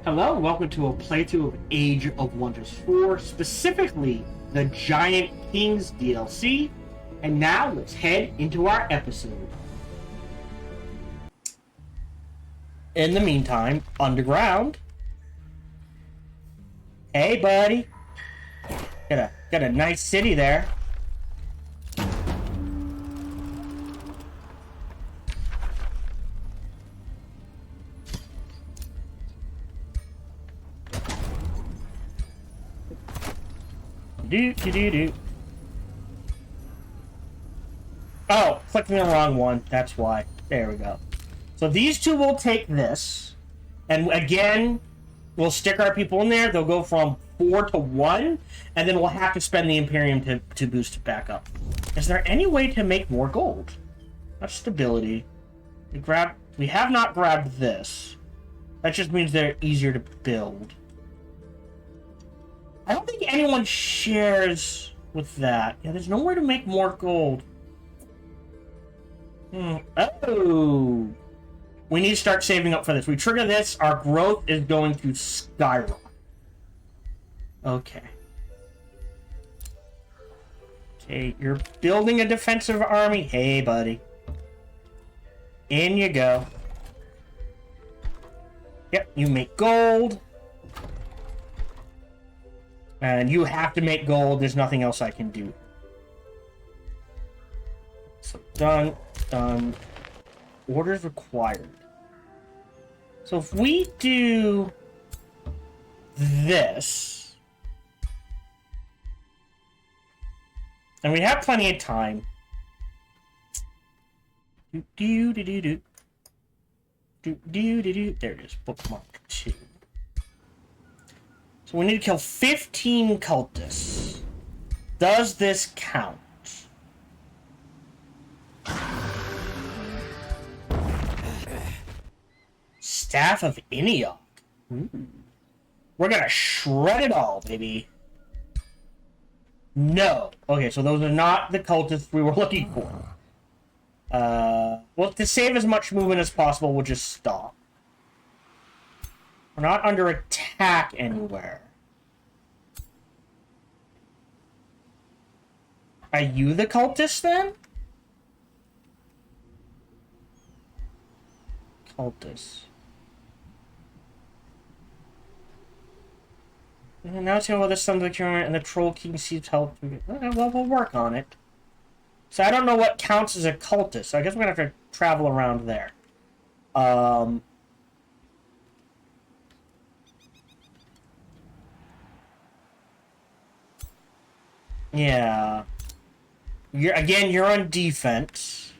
Hello and welcome to a playthrough of Age of Wonders 4, specifically the Giant Kings DLC. And now let's head into our episode. In the meantime, underground. Hey, buddy. Got a nice city there. Do. Oh, clicking the wrong one. That's why. There we go. So these two will take this. And again, we'll stick our people in there. They'll go from 4 to 1. And then we'll have to spend the Imperium to boost it back up. Is there any way to make more gold? That's stability. We have not grabbed this. That just means they're easier to build. I don't think anyone shares with that. Yeah, there's nowhere to make more gold. Oh! We need to start saving up for this. We trigger this, our growth is going to skyrocket. Okay. Okay, you're building a defensive army. Hey, buddy. In you go. Yep, you make gold. And you have to make gold. There's nothing else I can do. So, done. Orders required. So if we do this, and we have plenty of time. There it is. Bookmark 2. So we need to kill 15 cultists. Does this count? Staff of Iniok. We're gonna shred it all, baby. No. Okay, so those are not the cultists we were looking for. Well, to save as much movement as possible, we'll just stop. We're not under attack anywhere. Are you the cultist then? Cultist. And now it's about the Sons of the Current and the Troll King sees help. Well, we'll work on it. So I don't know what counts as a cultist, so I guess we're gonna have to travel around there. Yeah. You're on defense.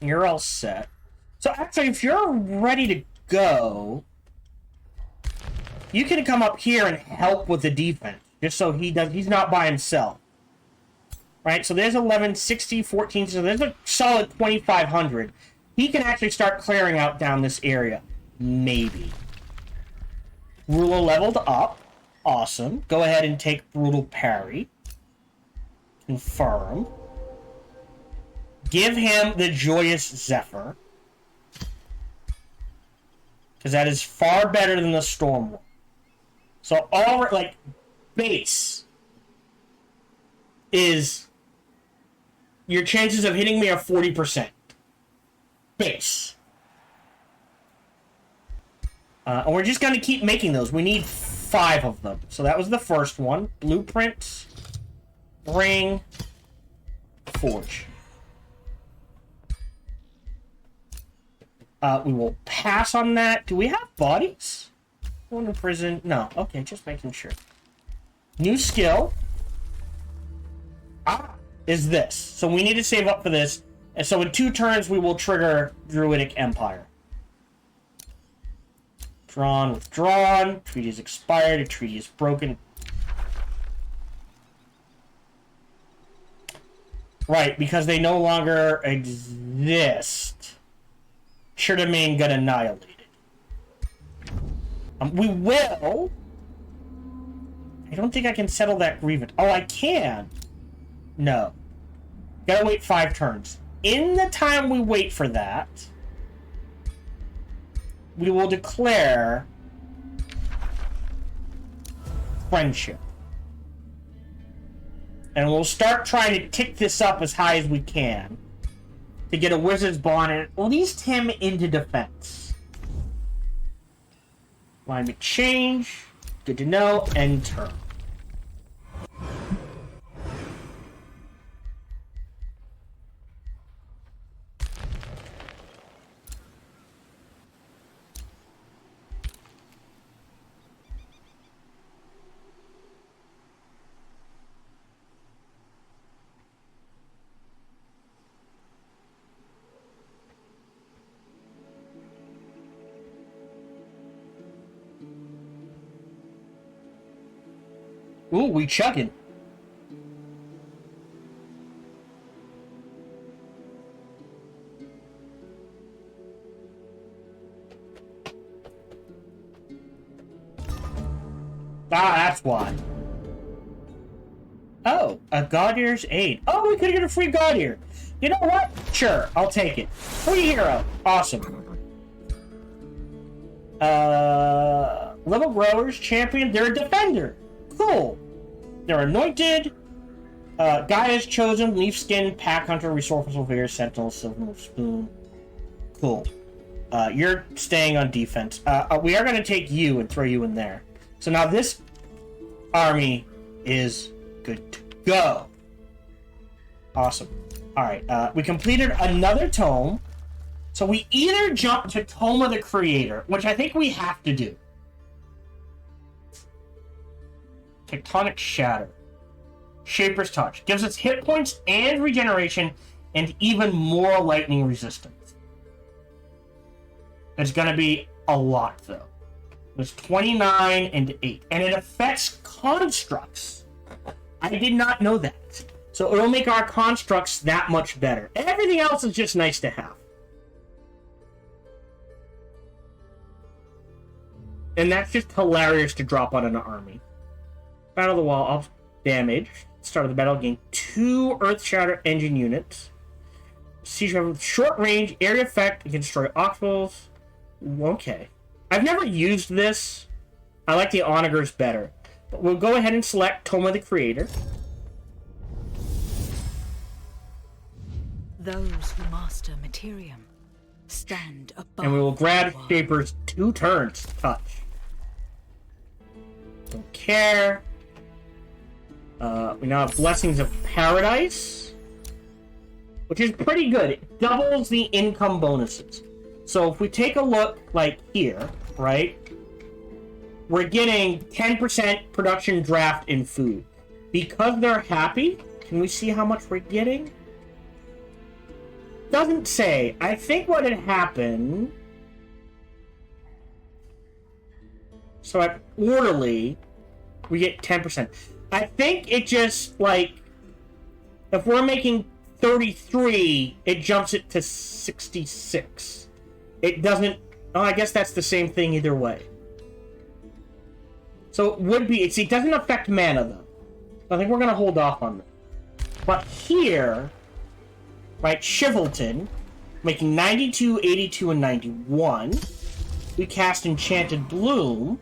You're all set. So actually, if you're ready to go, you can come up here and help with the defense. Just so he's not by himself. Right? So there's 11, 60, 14, so there's a solid 2,500. He can actually start clearing out down this area. Maybe. Ruler leveled up. Awesome. Go ahead and take Brutal Parry. Confirm. Give him the Joyous Zephyr. Because that is far better than the Storm. So all, like, base is your chances of hitting me are 40%. Base. And we're just going to keep making those. We need 5 of them. So that was the first one. Blueprint, Ring, Forge. We will pass on that. Do we have bodies? One in prison? No. Okay, just making sure. New skill. Is this. So we need to save up for this. And so in 2 turns, we will trigger Druidic Empire. Drawn, withdrawn. Treaty is expired. A treaty is broken. Right, because they no longer exist. Shirtamain got annihilated. We will. I don't think I can settle that grievance. Oh, I can. No. Gotta wait 5 turns. In the time we wait for that, we will declare friendship. And we'll start trying to tick this up as high as we can to get a wizard's bond and at least him into defense. Alignment change. Good to know. End turn. Ooh, we chugging. Ah, that's why. Oh, a God Ear's aid. Oh, we could get a free God Ear. You know what? Sure, I'll take it. Free hero. Awesome. Level growers, champion, they're a defender. Cool. They're anointed. Gaia's chosen, leaf skin, pack hunter, resourceful vigor, sentinel, silver spoon. Cool. You're staying on defense. We are going to take you and throw you in there. So now this army is good to go. Awesome. Alright, we completed another tome. So we either jump to Tome of the Creator, which I think we have to do. Tectonic Shatter. Shaper's Touch. Gives us hit points and regeneration and even more lightning resistance. It's going to be a lot, though. It's 29 and 8. And it affects constructs. I did not know that. So it'll make our constructs that much better. Everything else is just nice to have. And that's just hilarious to drop on an army. Battle of the Wall, off damage. Start of the battle, gain 2 Earth Shatter engine units. Siege with short range, area effect, you can destroy obstacles. Okay. I've never used this. I like the onagers better. But we'll go ahead and select Tome of the Creator. Those who master Materium stand above. And we will grab Shaper's 2 turns touch. Don't care. We now have Blessings of Paradise, which is pretty good. It doubles the income bonuses. So if we take a look, like here, right? We're getting 10% production draft in food. Because they're happy, can we see how much we're getting? Doesn't say. I think what had happened... So at Orderly, we get 10%. I think it just, like, if we're making 33, it jumps it to 66. It doesn't... Oh, I guess that's the same thing either way. So it would be... See, it doesn't affect mana, though. I think we're going to hold off on that. But here, right, Chivalton, making 92, 82, and 91. We cast Enchanted Bloom.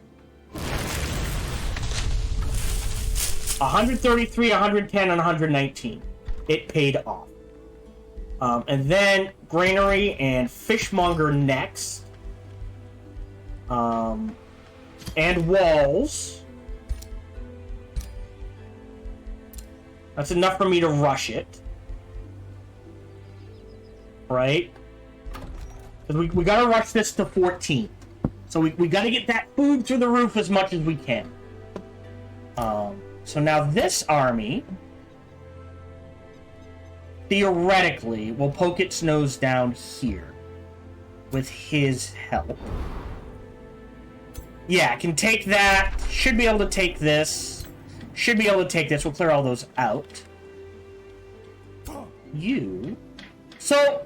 133, 110, and 119. It paid off. And then Granary and Fishmonger next. And Walls. That's enough for me to rush it. Right? Because we gotta rush this to 14. So we gotta get that food through the roof as much as we can. So now this army, theoretically, will poke its nose down here with his help. Yeah, can take that. Should be able to take this. Should be able to take this. We'll clear all those out. You. So,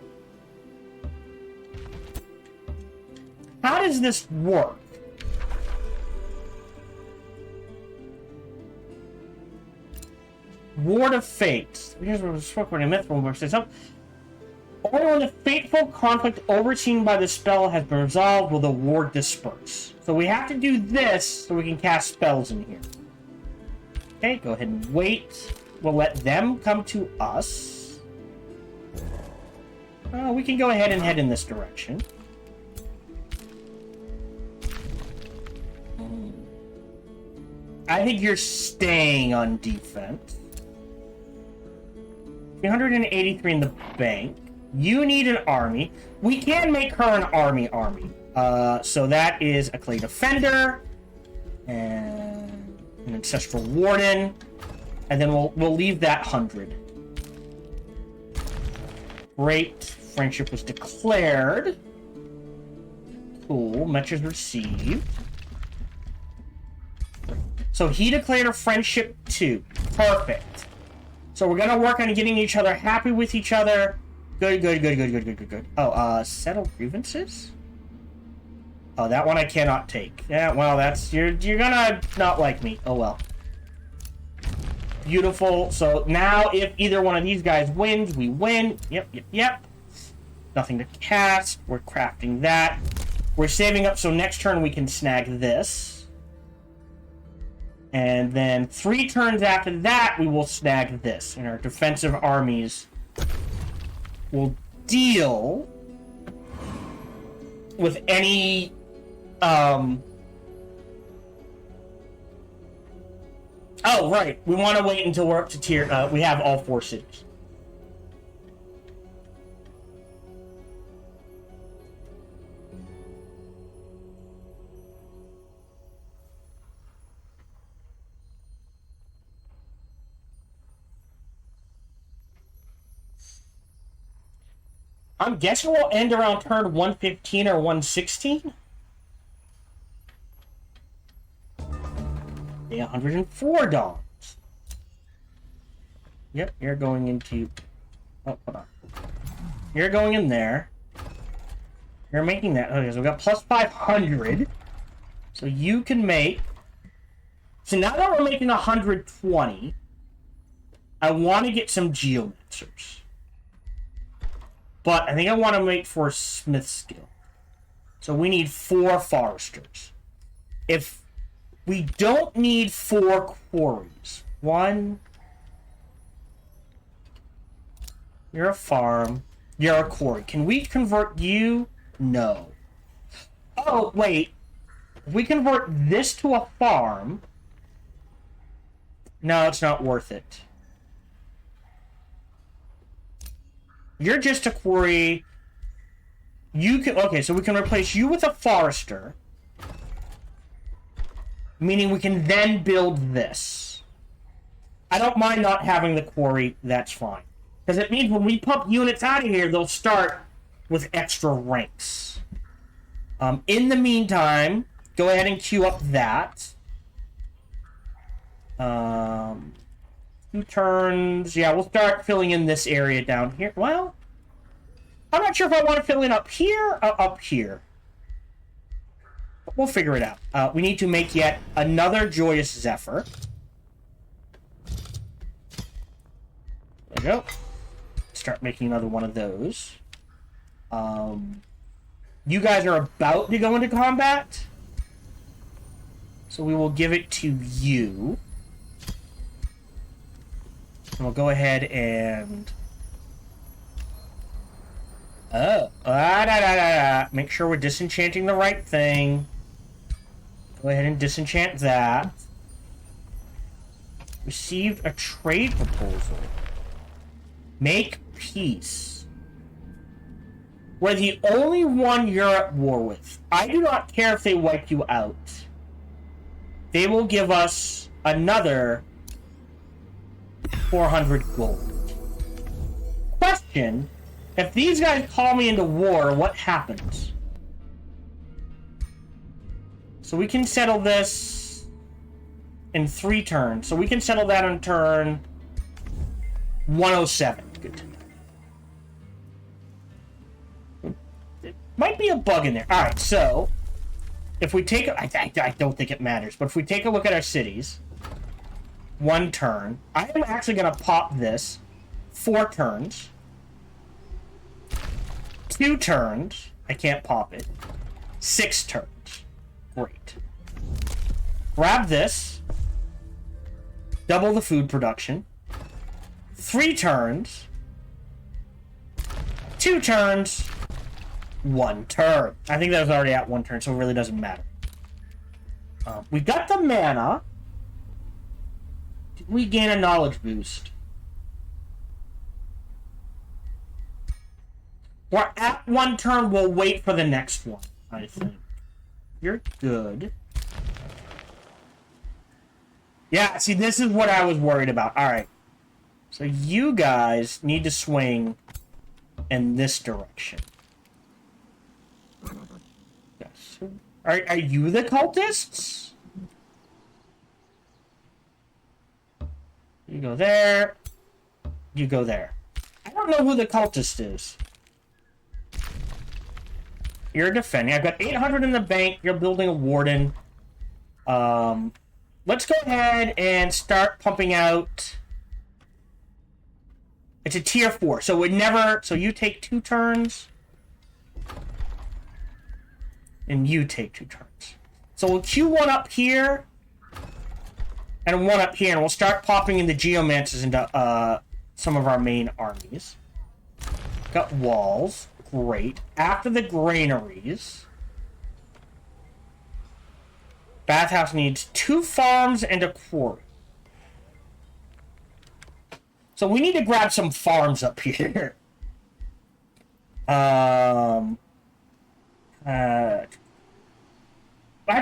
how does this work? Ward of Fate. Here's where the Sparky Myth will work. Only when the fateful conflict overseen by the spell has been resolved will the ward disperse. So we have to do this so we can cast spells in here. Okay, go ahead and wait. We'll let them come to us. We can go ahead and head in this direction. I think you're staying on defense. 383 in the bank. You need an army. We can make her an army. So that is a clay defender and an ancestral warden, and then we'll leave that 100. Great. Friendship was declared. Cool. Measures received. So he declared a friendship too. Perfect. So we're gonna work on getting each other happy with each other. Good. Oh, settle grievances? Oh, that one I cannot take. Yeah, well, that's... You're gonna not like me. Oh, well. Beautiful. So now if either one of these guys wins, we win. Yep. Nothing to cast. We're crafting that. We're saving up so next turn we can snag this. And then 3 turns after that, we will snag this. And our defensive armies will deal with any... Oh, right. We want to wait until we're up to tier... we have all 4 cities. I'm guessing we'll end around turn 115 or 116. $104. Yep, you're going into... Oh, hold on. You're going in there. You're making that... Okay, so we got plus 500. So you can make... So now that we're making 120, I want to get some geomancers. But I think I want to make for smith skill. So we need 4 foresters. If we don't need 4 quarries. 1. You're a farm. You're a quarry. Can we convert you? No. Oh, wait. If we convert this to a farm... No, it's not worth it. You're just a quarry. You can... Okay, so we can replace you with a forester. Meaning we can then build this. I don't mind not having the quarry. That's fine. Because it means when we pump units out of here, they'll start with extra ranks. In the meantime, go ahead and queue up that. 2 turns. Yeah, we'll start filling in this area down here. Well, I'm not sure if I want to fill in up here or up here. But we'll figure it out. We need to make yet another Joyous Zephyr. There we go. Start making another one of those. You guys are about to go into combat. So we will give it to you. And we'll go ahead and... Make sure we're disenchanting the right thing. Go ahead and disenchant that. Received a trade proposal. Make peace. We're the only one you're at war with. I do not care if they wipe you out. They will give us another 400 gold. Question: if these guys call me into war, what happens? So we can settle this in 3 turns. So we can settle that on turn 107. Good to know. It might be a bug in there. Alright, so if we take... I don't think it matters, but if we take a look at our cities... 1 turn. I am actually going to pop this 4 turns. 2 turns. I can't pop it. 6 turns. Great. Grab this. Double the food production. 3 turns. 2 turns. 1 turn. I think that was already at 1 turn, so it really doesn't matter. We got the mana. Did we gain a knowledge boost? We're at 1 turn. We'll wait for the next one, I think. You're good. Yeah, see, this is what I was worried about. Alright. So you guys need to swing in this direction. Yes. Are you the cultists? You go there. You go there. I don't know who the cultist is. You're defending. I've got 800 in the bank. You're building a warden. Let's go ahead and start pumping out. It's a tier 4, so it never. So you take 2 turns, and you take 2 turns. So we'll queue 1 up here, and 1 up here, and we'll start popping in the Geomancers into some of our main armies. Got walls. Great. After the granaries, Bathhouse needs 2 farms and a quarry. So we need to grab some farms up here. I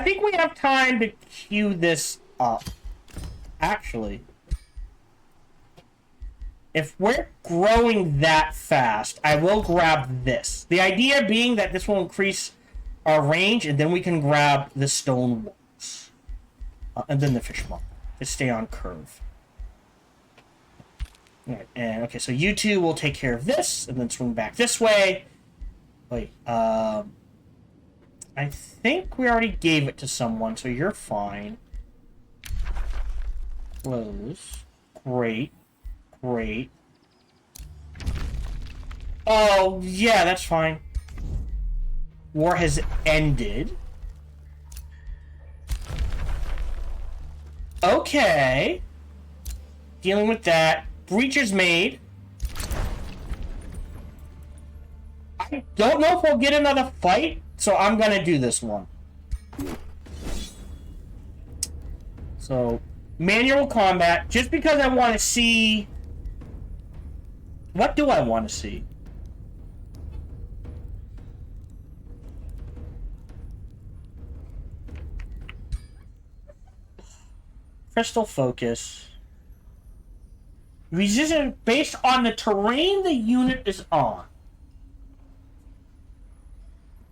think we have time to queue this up. Actually, if we're growing that fast, I will grab this. The idea being that this will increase our range, and then we can grab the stone walls. And then the fish mark to stay on curve. Alright, and okay, so you two will take care of this, and then swing back this way. Wait, I think we already gave it to someone, so you're fine. Close. Great. Great. Oh, yeah, that's fine. War has ended. Okay. Dealing with that. Breach is made. I don't know if we'll get another fight, so I'm gonna do this one. So, manual combat, just because I want to see... What do I want to see? Crystal focus. Resistance based on the terrain the unit is on.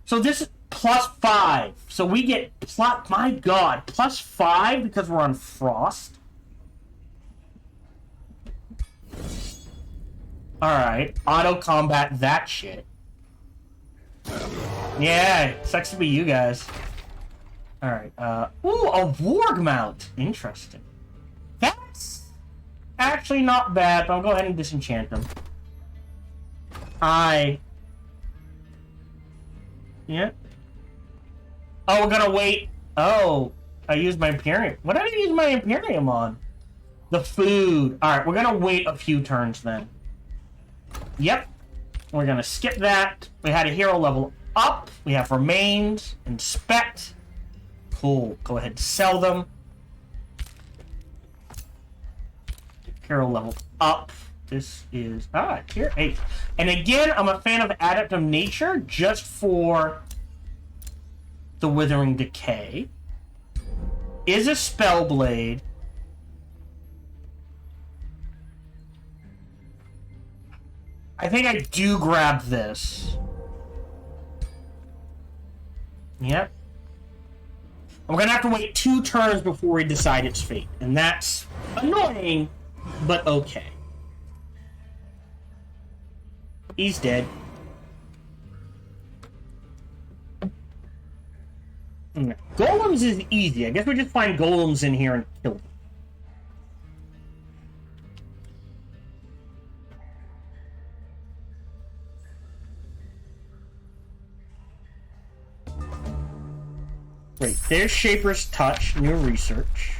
So this is +5. So we get plus, my god, +5 because we're on frost. Alright, auto combat that shit. Yeah, sucks to be you guys. Alright, ooh, a warg mount. Interesting. That's actually not bad, but I'll go ahead and disenchant them. Yeah. Oh, we're gonna wait. Oh, I used my Imperium. What did I use my Imperium on? The food. Alright, we're gonna wait a few turns then. Yep. We're gonna skip that. We had a hero level up. We have remains. Inspect. Cool. Go ahead and sell them. Hero level up. This is... tier 8. And again, I'm a fan of Adept of Nature just for the Withering Decay. Is a Spellblade. I think I do grab this. Yep. I'm gonna have to wait 2 turns before we decide its fate. And that's annoying, but okay. He's dead. Golems is easy. I guess we just find golems in here and kill them. Wait, there's Shaper's Touch, new research.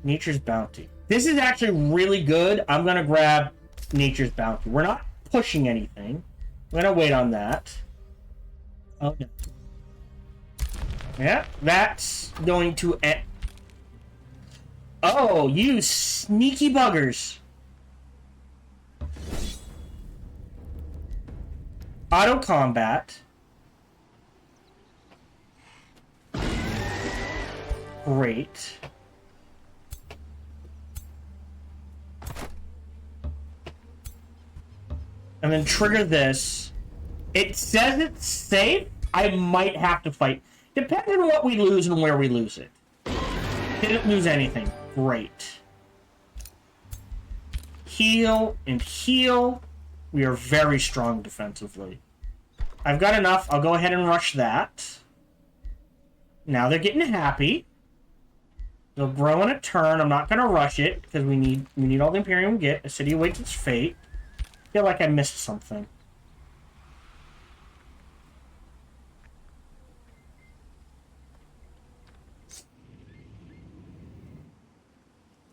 Nature's Bounty. This is actually really good. I'm gonna grab Nature's Bounty. We're not pushing anything. I'm gonna wait on that. Oh no. Yeah, that's going to end. Oh, you sneaky buggers. Auto combat. Great. And then trigger this. It says it's safe. I might have to fight. Depends on what we lose and where we lose it. Didn't lose anything. Great. Heal and heal. We are very strong defensively. I've got enough. I'll go ahead and rush that. Now they're getting happy. They'll grow in a turn. I'm not going to rush it because we need all the Imperium we get. A city awaits its fate. I feel like I missed something.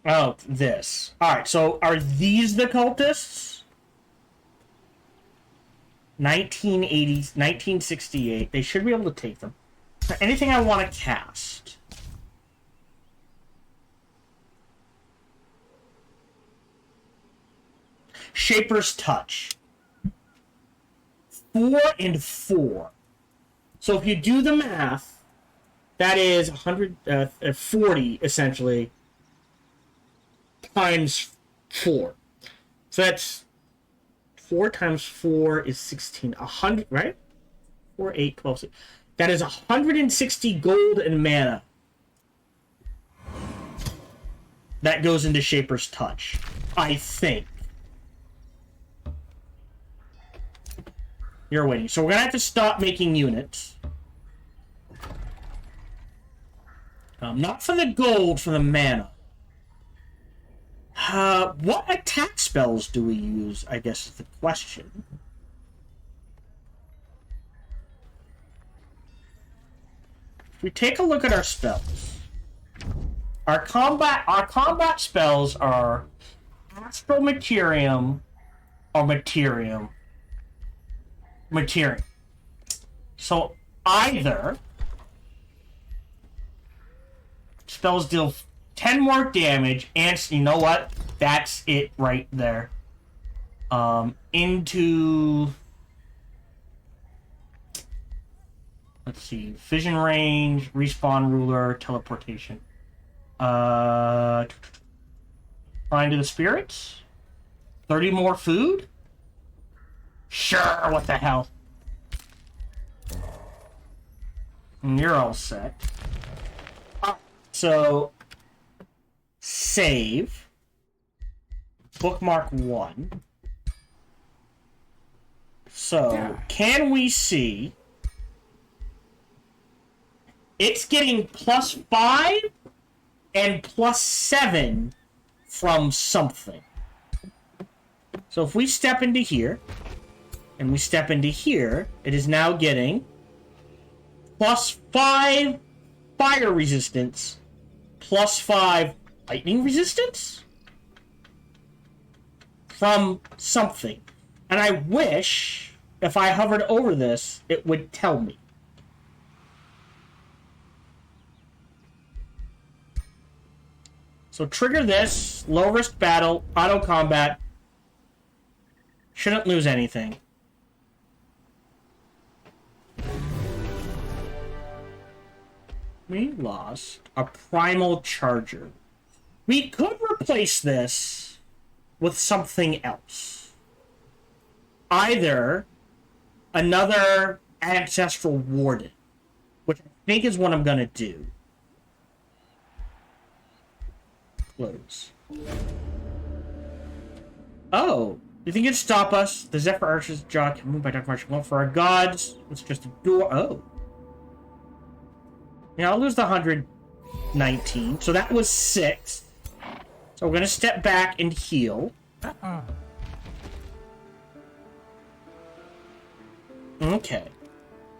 Oh, this. Alright, so are these the cultists? 1980s, 1968. They should be able to take them. Anything I want to cast? Shaper's Touch. 4 and 4. So if you do the math, that is 140 essentially times 4. So that's 4 times 4 is 16. 100, right? 4, 8, 12, 6. That is 160 gold and mana. That goes into Shaper's Touch, I think. You're waiting. So we're going to have to stop making units. Not for the gold, for the mana. What attack spells do we use, I guess is the question. If we take a look at our spells, our combat spells are Astral Materium or Materium. So either spells deal 10 more damage, and you know what? That's it right there. Into... Let's see. Vision range, respawn ruler, teleportation. Find to the spirits? 30 more food? Sure, what the hell? And you're all set. So... Save. Bookmark 1. So, can we see... It's getting +5 and +7 from something. So if we step into here, and we step into here, it is now getting +5 fire resistance, +5 lightning resistance? From something. And I wish, if I hovered over this, it would tell me. So trigger this, low risk battle, auto combat. Shouldn't lose anything. We lost a primal charger. We could replace this with something else. Either another ancestral warden, which I think is what I'm gonna do. Close. Oh, you think it'd stop us? The Zephyr Archer's jaw can move by Dark Martial. Well, for our gods, it's just a door. Oh. Yeah, I'll lose the 119. So that was 6. So we're gonna step back and heal. Okay.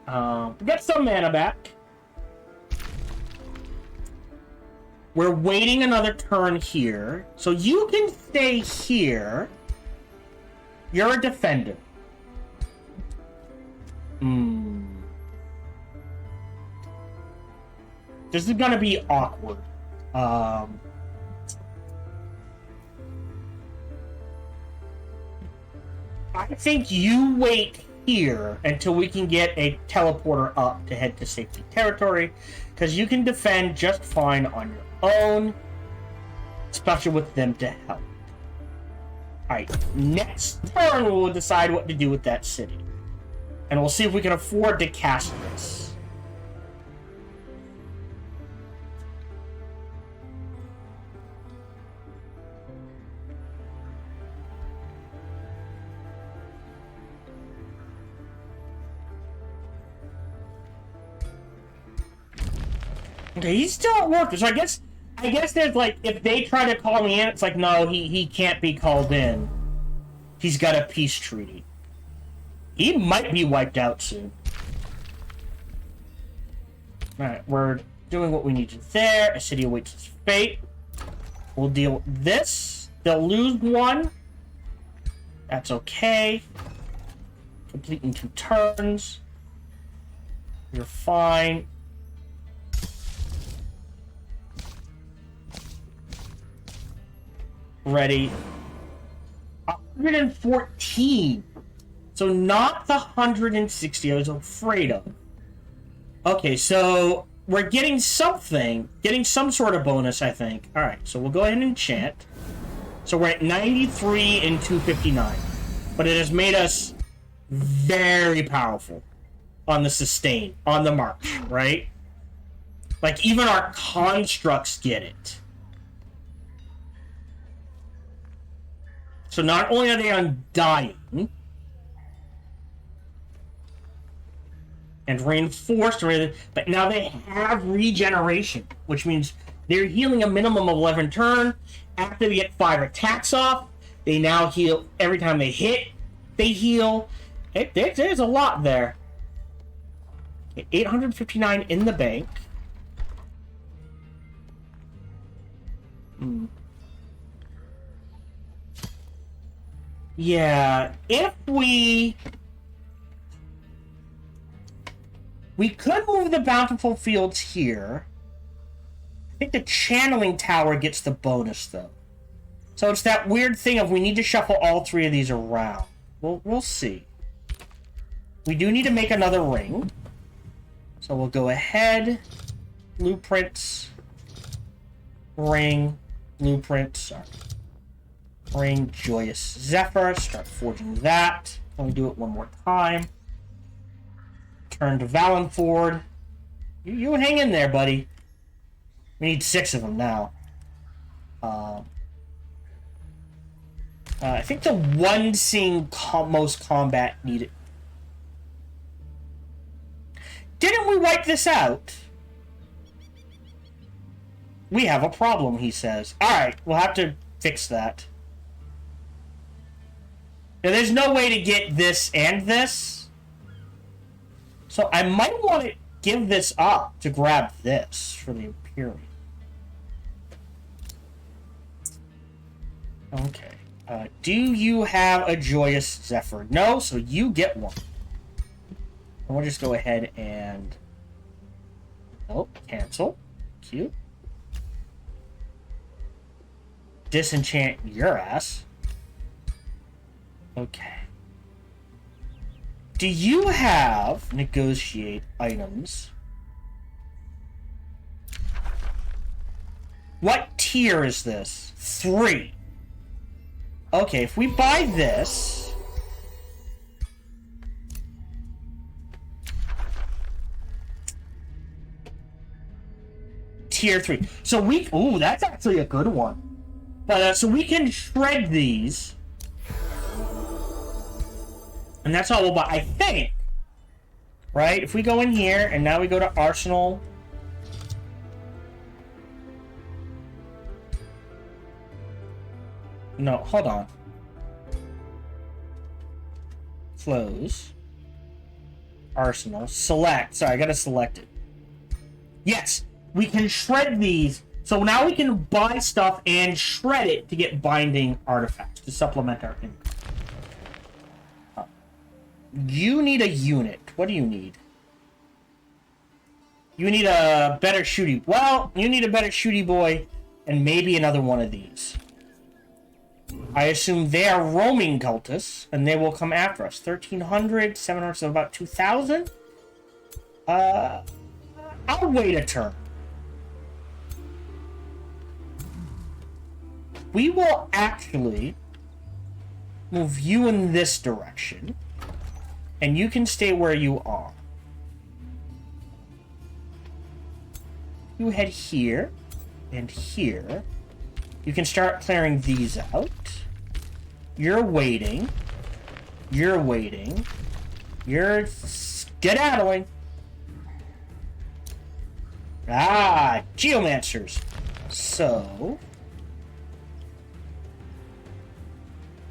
We got some mana back. We're waiting another turn here. So you can stay here. You're a defender. This is gonna be awkward. I think you wait here until we can get a teleporter up to head to safety territory, because you can defend just fine on your own, especially with them to help. Alright, next turn we'll decide what to do with that city. And we'll see if we can afford to cast this. Okay, he's still at work, so I guess there's like, if they try to call me in, it's like, no, he can't be called in. He's got a peace treaty. He might be wiped out soon. Alright, we're doing what we need to there. A city awaits its fate. We'll deal with this. They'll lose one. That's okay. Complete in 2 turns. You're fine. Ready. 114. So not the 160 I was afraid of. Okay, so we're getting something. Getting some sort of bonus, I think. Alright, so we'll go ahead and enchant. So we're at 93 and 259. But it has made us very powerful on the sustain, on the march, right? Like, even our constructs get it. So not only are they undying and reinforced, but now they have regeneration, which means they're healing a minimum of 11 turn. After they get 5 attacks off, they now heal every time they hit. They heal. There's a lot there. 859 in the bank. Yeah, if we could move the Bountiful Fields here. I think the Channeling Tower gets the bonus, though. So it's that weird thing of we need to shuffle all 3 of these around. We'll see. We do need to make another ring. So we'll go ahead. Blueprints. Ring. Blueprints. Sorry. Ring, Joyous Zephyr, start forging that. Let me do it one more time. Turn to Valenford. You hang in there, buddy. We need 6 of them now. I think the one seeing most combat needed. Didn't we wipe this out? We have a problem, he says. Alright, we'll have to fix that. Now, there's no way to get this and this. So I might want to give this up to grab this for the Imperium. Okay. Do you have a Joyous Zephyr? No, so you get one. And we'll just go ahead and... Oh, cancel. Cute. Disenchant your ass. Okay. Do you have negotiate items? What tier is this? 3. Okay, if we buy this... Tier 3. So we... Ooh, that's actually a good one. But, so we can shred these... And that's all we'll buy, I think. Right? If we go in here, and now we go to Arsenal. No, hold on. Close. Arsenal. Select. Sorry, I gotta select it. Yes! We can shred these So now we can buy stuff and shred it to get binding artifacts to supplement our income. You need a unit. What do you need? You need a better shooty. Well, you need a better shooty boy and maybe another one of these. I assume they are roaming cultists and they will come after us. 1,300, 700, so about 2,000. I'll wait a turn. We will actually move you in this direction. And you can stay where you are. You head here and here. You can start clearing these out. You're waiting. You're waiting. You're skedaddling. Ah, geomancers. So,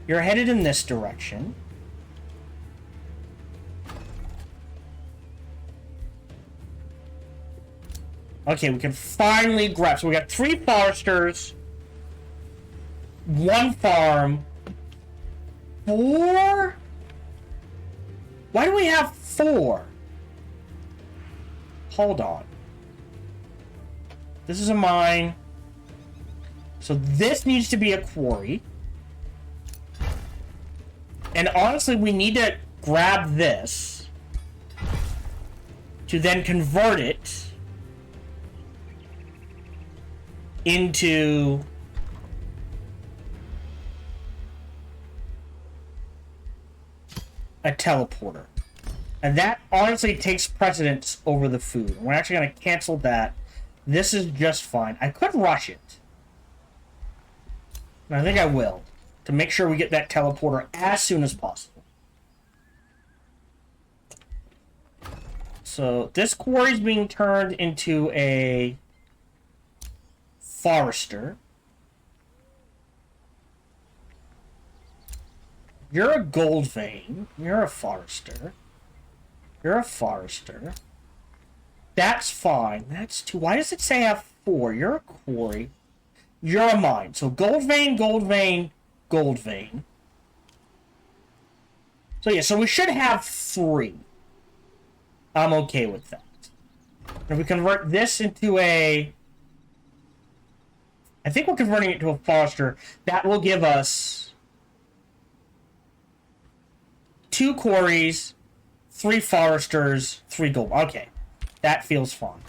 you're headed in this direction. Okay, we can finally grab. So we got 3 foresters, 1 farm, 4. Why do we have 4? Hold on. This is a mine. So this needs to be a quarry. And honestly, we need to grab this to then convert it into a teleporter. And that honestly takes precedence over the food. We're actually going to cancel that. This is just fine. I could rush it. And I think I will. To make sure we get that teleporter as soon as possible. So this quarry is being turned into a forester. You're a gold vein. You're a forester. You're a forester. That's fine. That's 2. Why does it say I have 4? You're a quarry. You're a mine. So gold vein, gold vein, gold vein. So yeah, so we should have 3. I'm okay with that. If we convert this into a... I think we're converting it to a forester. That will give us 2 quarries, 3 foresters, 3 gold. Okay, that feels fine.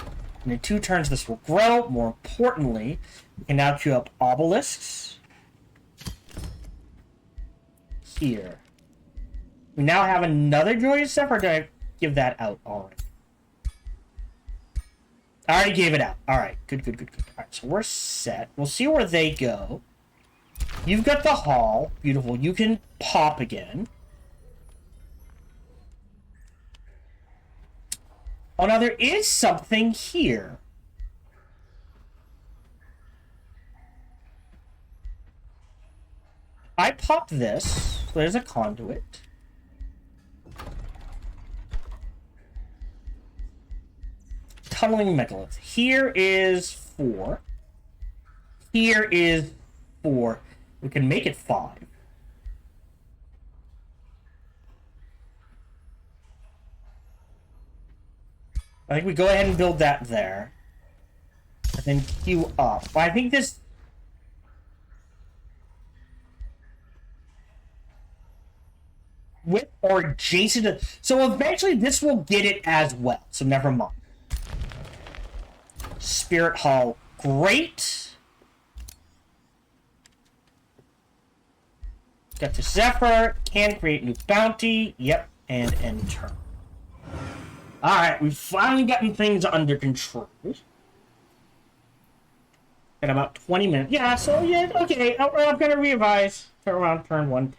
And in 2 turns, this will grow. More importantly, we can now queue up obelisks. Here. We now have another joyous stuff, or did I give that out already? I already gave it out. Alright, good. Alright, so we're set. We'll see where they go. You've got the hall. Beautiful. You can pop again. Oh, now there is something here. I pop this. So there's a conduit. Tunneling megalith. Here is 4. Here is 4. We can make it 5. I think we go ahead and build that there. And then queue up. But I think this... with or adjacent to... So eventually this will get it as well. So never mind. Spirit Hall. Great. Got the Zephyr. Can create new bounty. Yep. And end turn. Alright, we've finally gotten things under control. Got about 20 minutes. Yeah, so yeah, okay. I'm gonna revise for around turn 1.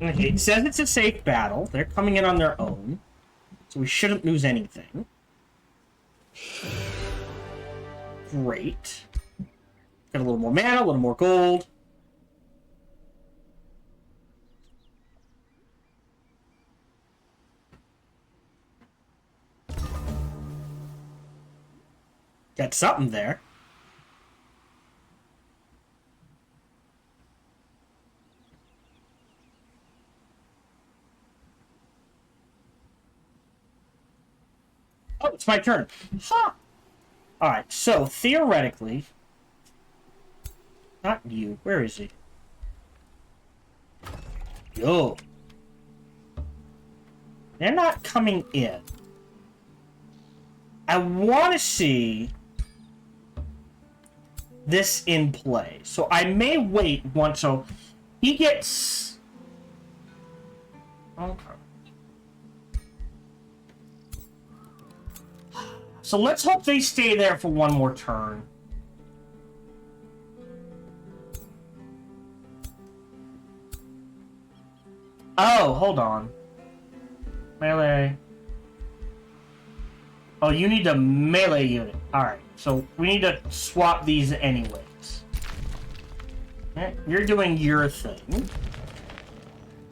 Okay, it says it's a safe battle. They're coming in on their own. So we shouldn't lose anything. Great. Got a little more mana, a little more gold. Got something there. Oh, it's my turn. Huh. Alright, so theoretically... Not you. Where is he? Yo. They're not coming in. I want to see this in play. So I may wait once. So he gets... Okay. So let's hope they stay there for one more turn. Oh, hold on. Melee. Oh, you need a melee unit. Alright, so we need to swap these anyways. You're doing your thing.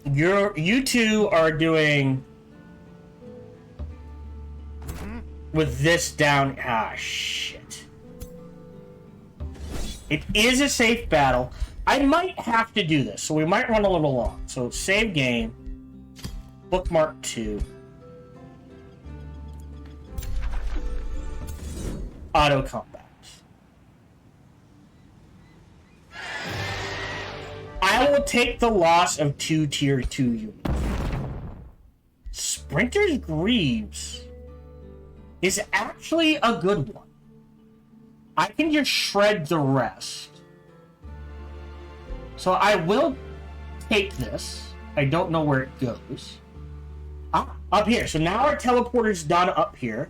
You two are doing... With this down... Ah, shit. It is a safe battle. I might have to do this, so we might run a little long. So, save game. Bookmark 2. Auto combat. I will take the loss of 2 tier 2 units. Sprinter's Greaves is actually a good one. I can just shred the rest. So I will take this. I don't know where it goes. Ah, up here. So now our teleporter's done up here.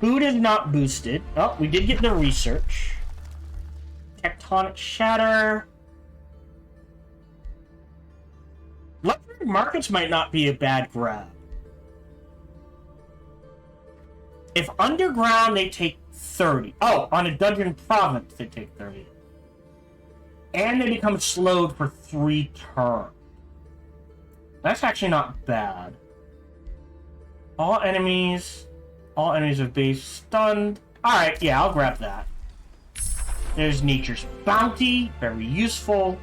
Food is not boosted. Oh, we did get the research. Tectonic Shatter. Luxury Markets might not be a bad grab. If underground, they take 30. Oh, on a dungeon province, they take 30. And they become slowed for 3 turns. That's actually not bad. All enemies of base stunned. Alright, yeah, I'll grab that. There's Nature's Bounty, very useful.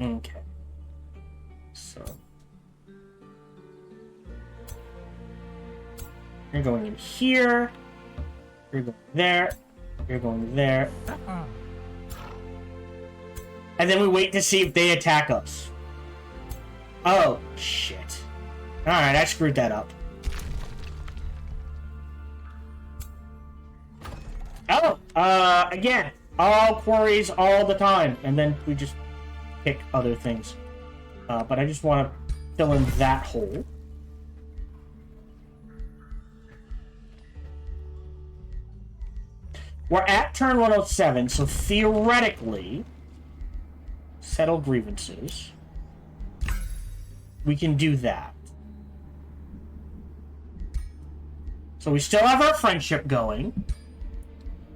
Okay. So. You're going in here. You're going there. You're going there. And then we wait to see if they attack us. Oh, shit. Alright, I screwed that up. Oh, again, all quarries all the time. And then we just pick other things. But I just want to fill in that hole. We're at turn 107, so theoretically, settle grievances. We can do that. So we still have our friendship going.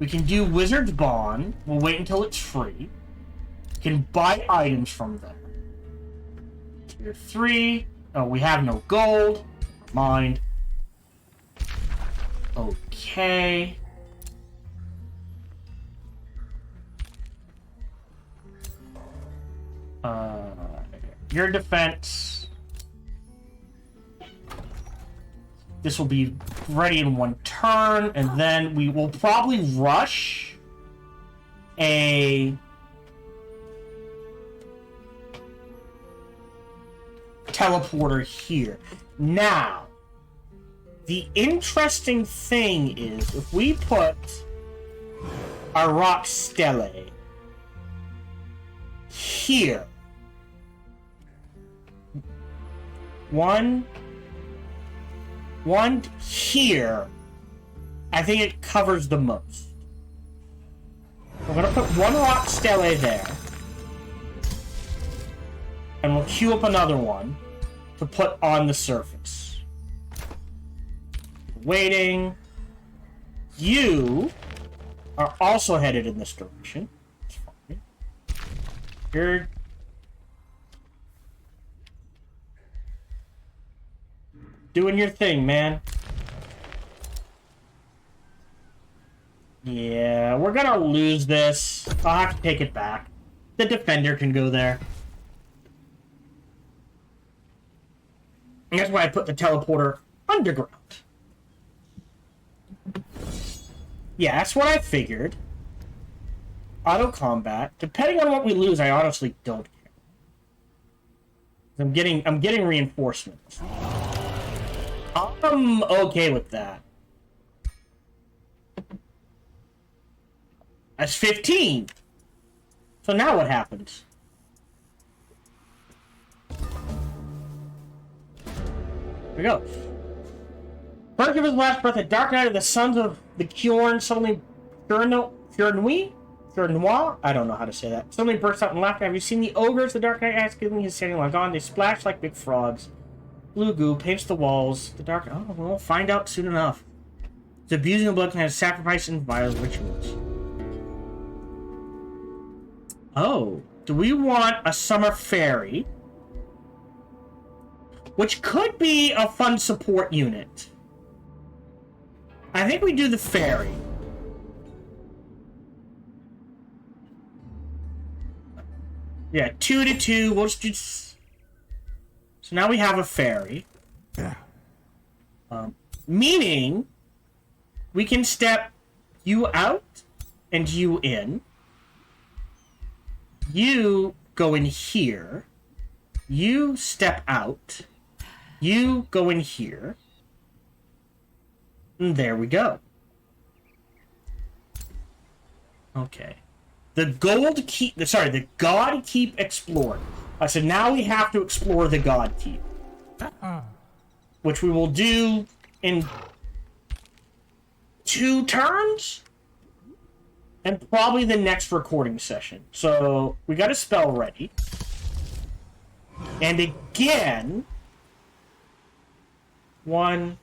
We can do Wizard's Bond. We'll wait until it's free. We can buy items from them. Tier 3. Oh, we have no gold. Mind. Okay. Your defense. This will be ready in 1 turn, and then we will probably rush a teleporter here. Now, the interesting thing is, if we put our rock stele here, one here, I think it covers the most. We're gonna put 1 rock stele there, and we'll queue up another one to put on the surface. Waiting. You are also headed in this direction. It's fine. You're doing your thing, man. Yeah, we're gonna lose this. I'll have to take it back. The defender can go there. And that's why I put the teleporter underground. Yeah, that's what I figured. Auto combat. Depending on what we lose, I honestly don't care. I'm getting reinforcements. I'm okay with that. That's 15. So now what happens? Here we go. First of his last breath, the dark night of the sons of the Kjorn suddenly Fjordnui? I don't know how to say that. Suddenly bursts out in laughter. Have you seen the ogres? The dark night asks, giving his standing like on. They splash like big frogs. Blue goo paints the walls. The dark. Oh, we'll find out soon enough. It's abusing the blood can have sacrifice and violent rituals. Oh, do we want a summer fairy? Which could be a fun support unit. I think we do the fairy. Yeah, 2 to 2. We'll just do... So now we have a fairy. Yeah. Meaning, we can step you out and you in. You go in here. You step out. You go in here. And there we go. Okay. The gold keep... Sorry, the God Keep explored. So now we have to explore the God Keep. Which we will do in 2 turns? And probably the next recording session. So, we got a spell ready. And again... 1...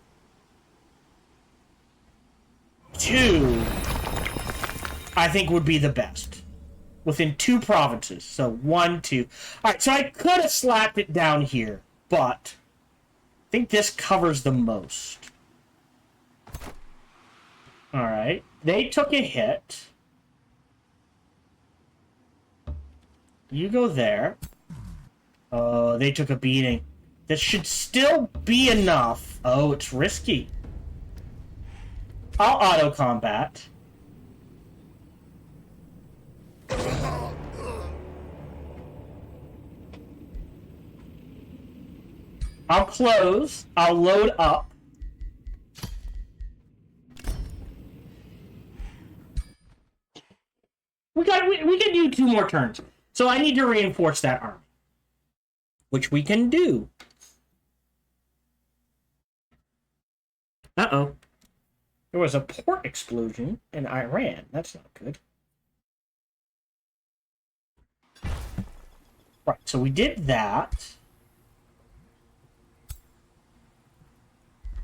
2... I think would be the best. Within 2 provinces. So, 1, 2... Alright, so I could have slapped it down here. But... I think this covers the most. Alright. They took a hit. You go there. Oh, they took a beating. That should still be enough. Oh, it's risky. I'll auto-combat. I'll close. I'll load up. We can do 2 more turns. So I need to reinforce that army. Which we can do. Uh-oh. There was a port explosion in Iran. That's not good. Right, so we did that.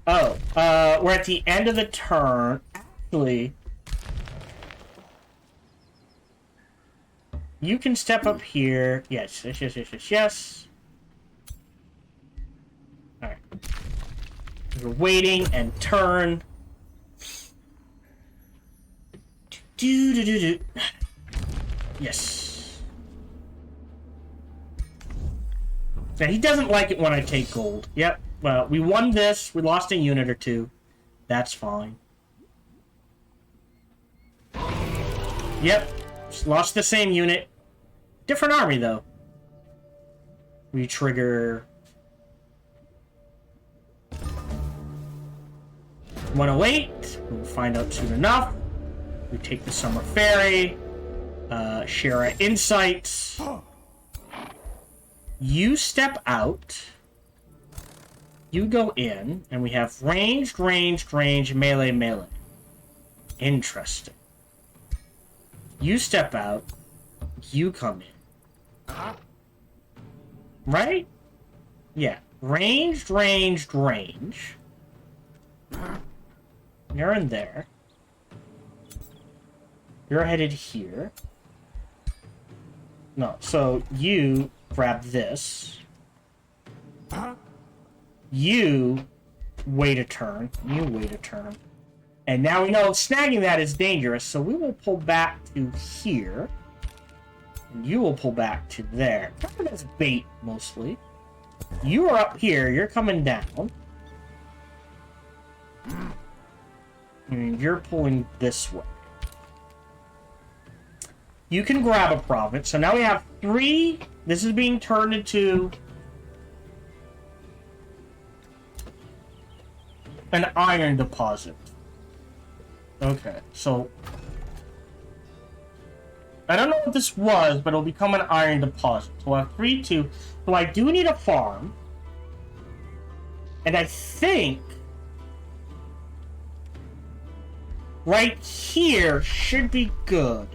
Oh, we're at the end of the turn. Actually, you can step up here. Yes. Alright. We're waiting and turn. Yes. Now, he doesn't like it when I take gold. Yep. Well, we won this. We lost a unit or 2. That's fine. Yep. Just lost the same unit. Different army, though. We trigger... 108. We'll find out soon enough. We take the Summer Fairy. Share our insights. You step out. You go in, and we have ranged, melee, melee. Interesting. You step out. You come in. Right? Yeah. Ranged. You're in there. You're headed here. No, so you grab this. You wait a turn. You wait a turn. And now we know snagging that is dangerous, so we will pull back to here. And you will pull back to there. Kind of as bait, mostly. You are up here, you're coming down. And you're pulling this way. You can grab a province, so now we have 3. This is being turned into an iron deposit. Okay, so I don't know what this was, but it'll become an iron deposit. So we'll have 3, 2. So I do need a farm. And I think right here should be good.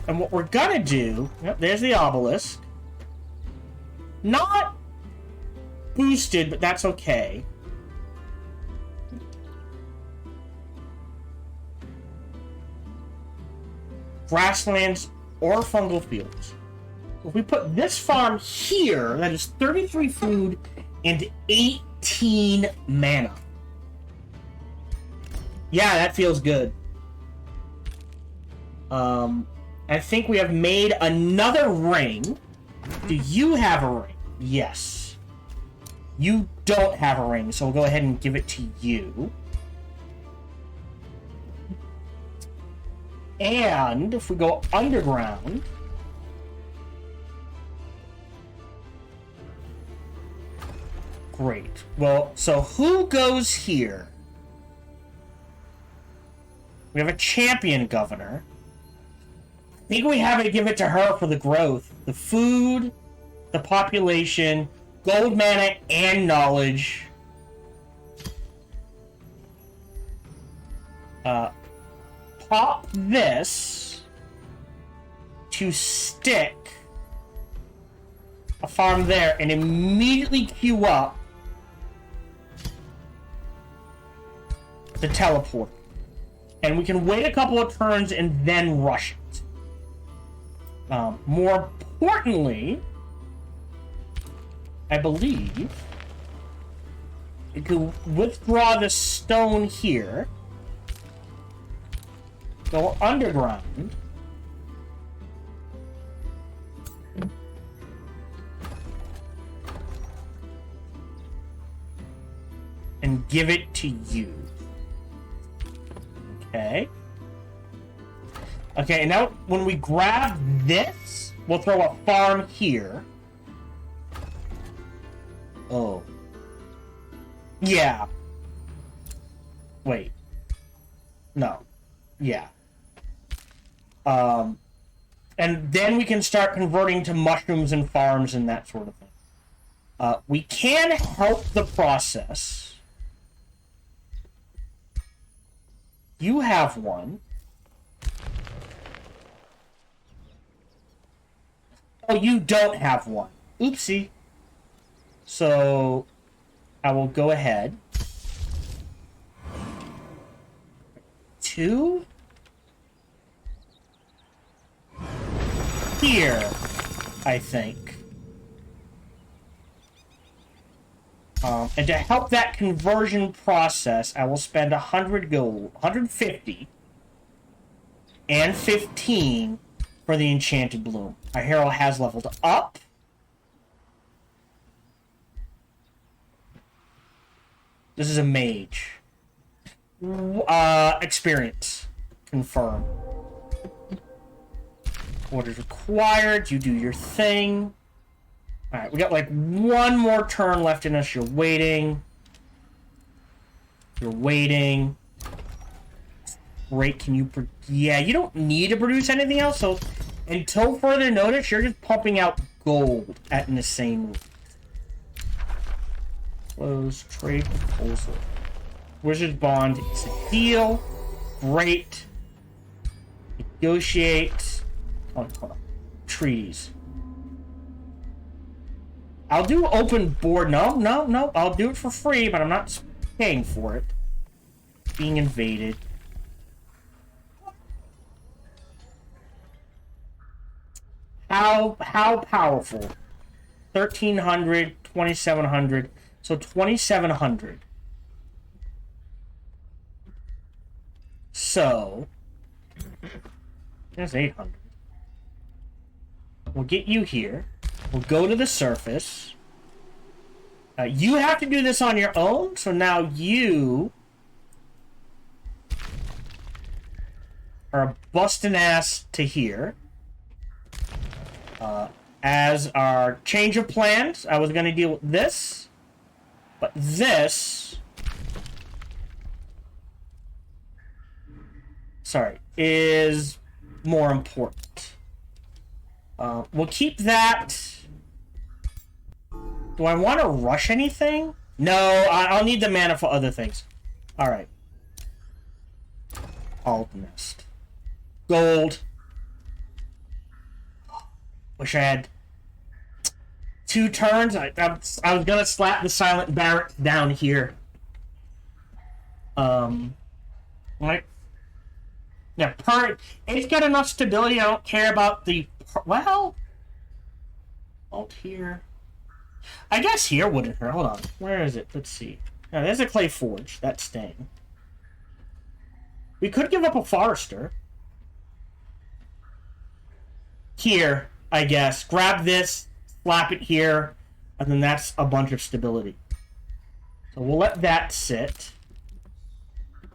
And what we're gonna do, yep, there's the obelisk. Not boosted, but that's okay. Grasslands or fungal fields. If we put this farm here, that is 33 food and 18 mana. Yeah, that feels good. I think we have made another ring. Do you have a ring? Yes. You don't have a ring, so we'll go ahead and give it to you. And if we go underground, great. Well, so who goes here? We have a champion governor. I think we have to give it to her for the growth. The food, the population, gold mana, and knowledge. Pop this to stick a farm there and immediately queue up the teleport. And we can wait a couple of turns and then rush it. More importantly, I believe we can withdraw the stone here, go underground, and give it to you. Okay. Okay, and now when we grab this, we'll throw a farm here. Oh. Yeah. Wait. No. Yeah. And then we can start converting to mushrooms and farms and that sort of thing. We can help the process. You have one. Oh, you don't have one. Oopsie. So, I will go ahead. 2. Here, I think. And to help that conversion process, I will spend 100 gold, 150, and 15 for the Enchanted Bloom. Our hero has leveled up. This is a mage. Experience. Confirm. Orders required. You do your thing. Alright, we got like one more turn left in us. You're waiting. You're waiting. Great, can you... Yeah, you don't need to produce anything else, so until further notice, you're just pumping out gold at an insane rate. Close trade proposal. Wizard's Bond is a deal. Great. Negotiate. Hold on. Trees. I'll do open board. No. I'll do it for free, but I'm not paying for it. Being invaded. How powerful? 1,300, 2,700. So 2,700. So, there's 800. We'll get you here. We'll go to the surface. You have to do this on your own, so now you are busting ass to here. As our change of plans, I was going to deal with this, but this, sorry, is more important. We'll keep that. Do I want to rush anything? No, I'll need the mana for other things. Alright. Alt nest. Gold. Wish I had 2 turns. I was gonna slap the silent barracks down here. Right. Yeah, it's got enough stability. I don't care about the well. Alt here. I guess here wouldn't hurt. Hold on. Where is it? Let's see. Now, there's a clay forge. That's staying. We could give up a forester. Here, I guess. Grab this, slap it here, and then that's a bunch of stability. So we'll let that sit.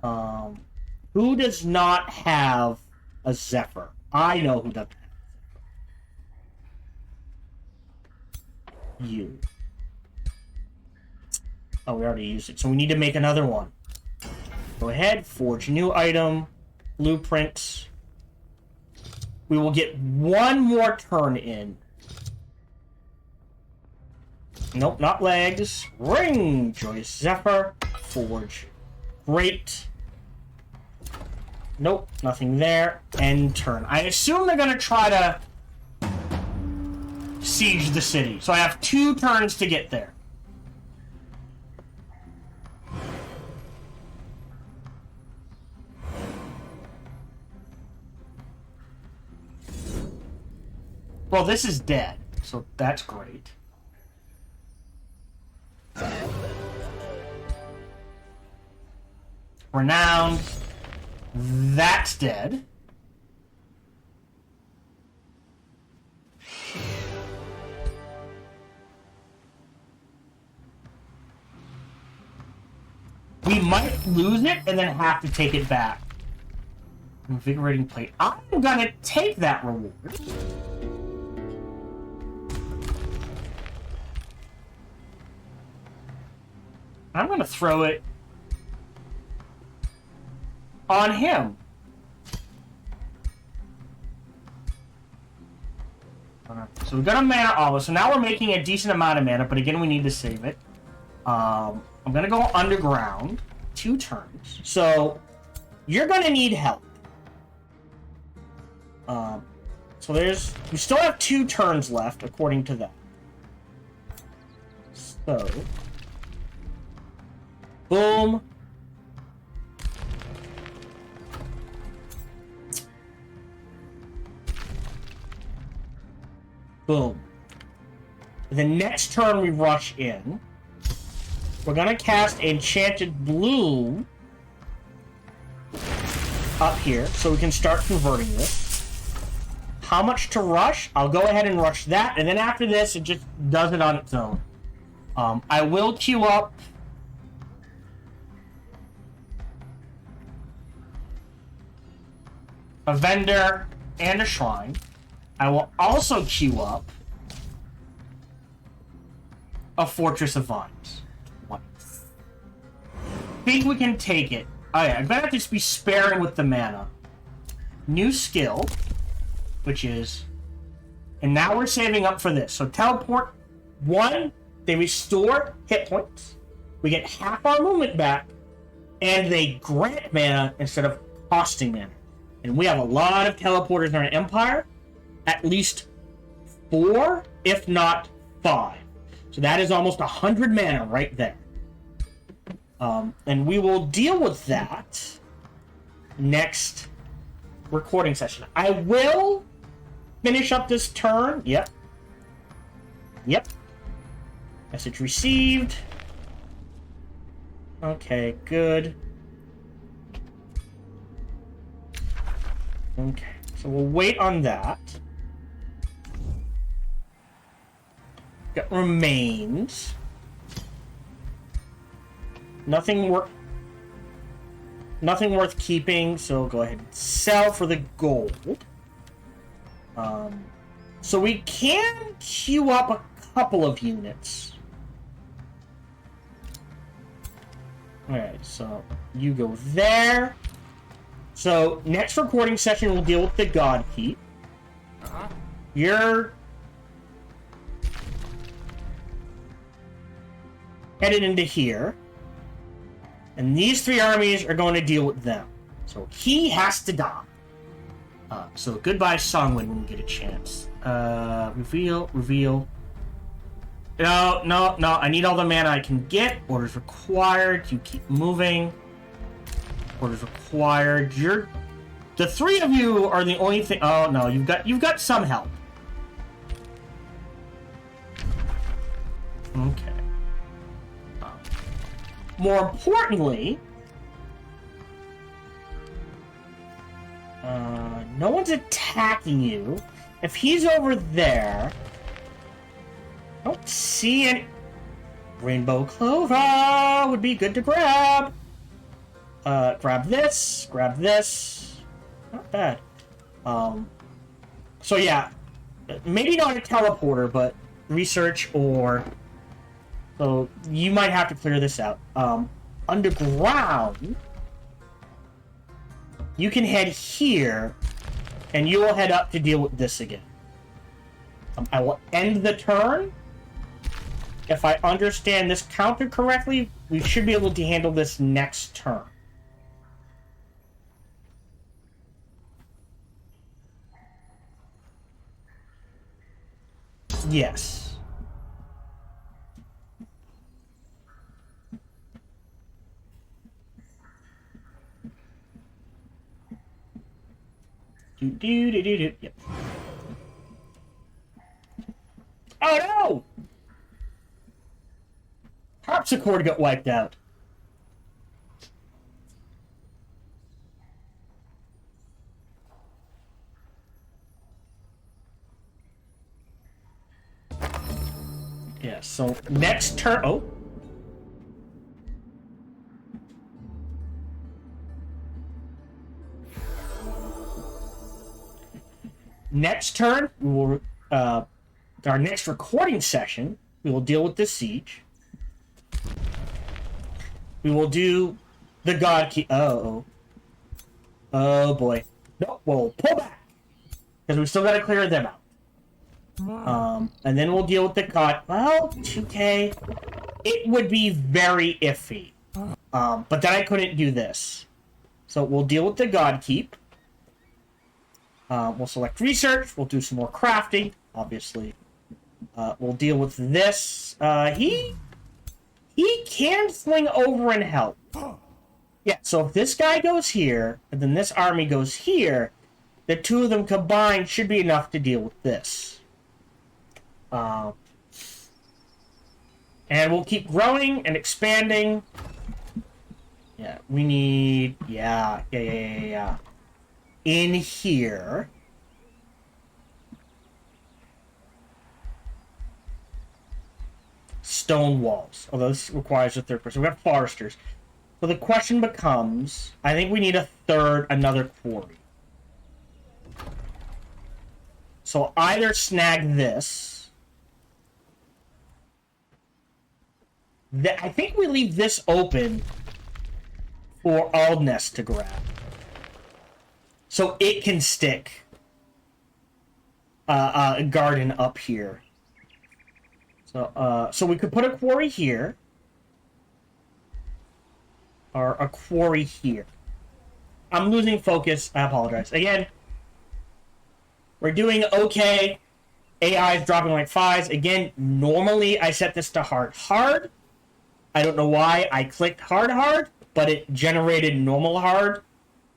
Who does not have a Zephyr? I know who doesn't have a Zephyr. You. Oh, we already used it, so we need to make another one. Go ahead, forge a new item, blueprints. We will get one more turn in. Nope, not legs. Ring! Joyous Zephyr. Forge. Great. Nope, nothing there. End turn. I assume they're going to try to siege the city. So I have 2 turns to get there. Well, this is dead, so that's great. Renowned. That's dead. We might lose it and then have to take it back. Invigorating plate. I'm gonna take that reward. I'm gonna throw it on him. So we've got a mana olive. So now we're making a decent amount of mana, but again, we need to save it. I'm gonna go underground. 2 turns. So you're gonna need help. So we still have 2 turns left, according to that. So, boom. Boom. The next turn we rush in. We're gonna cast Enchanted Bloom up here, so we can start converting this. How much to rush? I'll go ahead and rush that, and then after this, it just does it on its own. I will queue up a vendor and a shrine. I will also queue up a Fortress of Vines. What? Think we can take it. Oh yeah, I better just be sparing with the mana. New skill, which is, and now we're saving up for this. So teleport 1, they restore hit points. We get half our movement back, and they grant mana instead of costing mana. And we have a lot of teleporters in our empire. At least 4, if not 5. So that is almost 100 mana right there. And we will deal with that next recording session. I will finish up this turn. Yep. Message received. Okay, good. Okay, so we'll wait on that. Got remains. Nothing worth keeping, so go ahead and sell for the gold. So we can queue up a couple of units. Alright, so you go there. So next recording session we'll deal with the God Keep. You're headed into here. And these three armies are going to deal with them. So he has to die. So goodbye Songwin when we get a chance. Reveal. No, I need all the mana I can get. Orders required. You keep moving. Orders required. The three of you are the only thing. Oh no, you've got some help. Okay. More importantly, no one's attacking you. If he's over there, I don't see any. Rainbow Clover would be good to grab. Grab this. Not bad. So yeah, maybe not a teleporter, but research or. So you might have to clear this out. Underground, you can head here, and you will head up to deal with this again. I will end the turn. If I understand this counter correctly, we should be able to handle this next turn. Yes. Yep. Oh no! Harpsichord got wiped out. Yeah, so next turn. Oh. Next turn, we will, our next recording session, we will deal with the siege. We will do the God Key. Oh boy. No, we'll pull back. Because we still gotta clear them out. And then we'll deal with the God. Well, 2K. It would be very iffy. But then I couldn't do this. So we'll deal with the God Keep. We'll select research. We'll do some more crafting, obviously. We'll deal with this. He can swing over and help. Yeah, so if this guy goes here, and then this army goes here, the two of them combined should be enough to deal with this. And we'll keep growing and expanding. Yeah, we need... Yeah. In here, stone walls. Although this requires a third person. We have foresters. So the question becomes, I think we need another quarry. So either snag this. I think we leave this open for Aldness to grab. So it can stick a garden up here. So we could put a quarry here. Or a quarry here. I'm losing focus. I apologize. Again, we're doing okay. AI is dropping like flies. Again, normally I set this to hard. Hard. I don't know why I clicked hard, but it generated normal hard.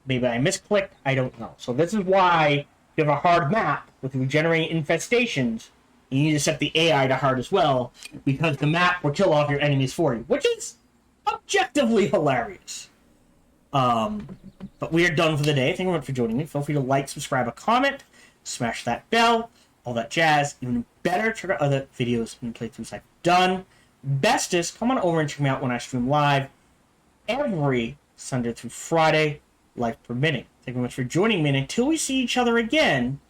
Maybe I misclicked, I don't know. So this is why you have a hard map with regenerating infestations. You need to set the AI to hard as well, because the map will kill off your enemies for you, which is objectively hilarious. But we are done for the day. Thank you very much for joining me. Feel free to like, subscribe, or comment. Smash that bell. All that jazz. Even better, check out other videos and playthroughs I've done. Bestest, come on over and check me out when I stream live every Sunday through Friday, life permitting. Thank you very much for joining me, and until we see each other again,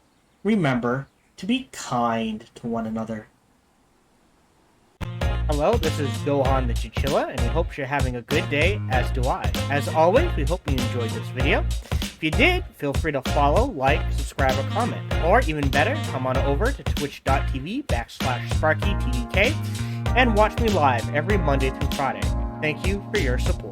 remember to be kind to one another. Hello, this is Gohan the Chinchilla, and we hope you're having a good day, as do I. As always, we hope you enjoyed this video. If you did, feel free to follow, like, subscribe, or comment. Or, even better, come on over to twitch.tv/SparkyTDK and watch me live every Monday through Friday. Thank you for your support.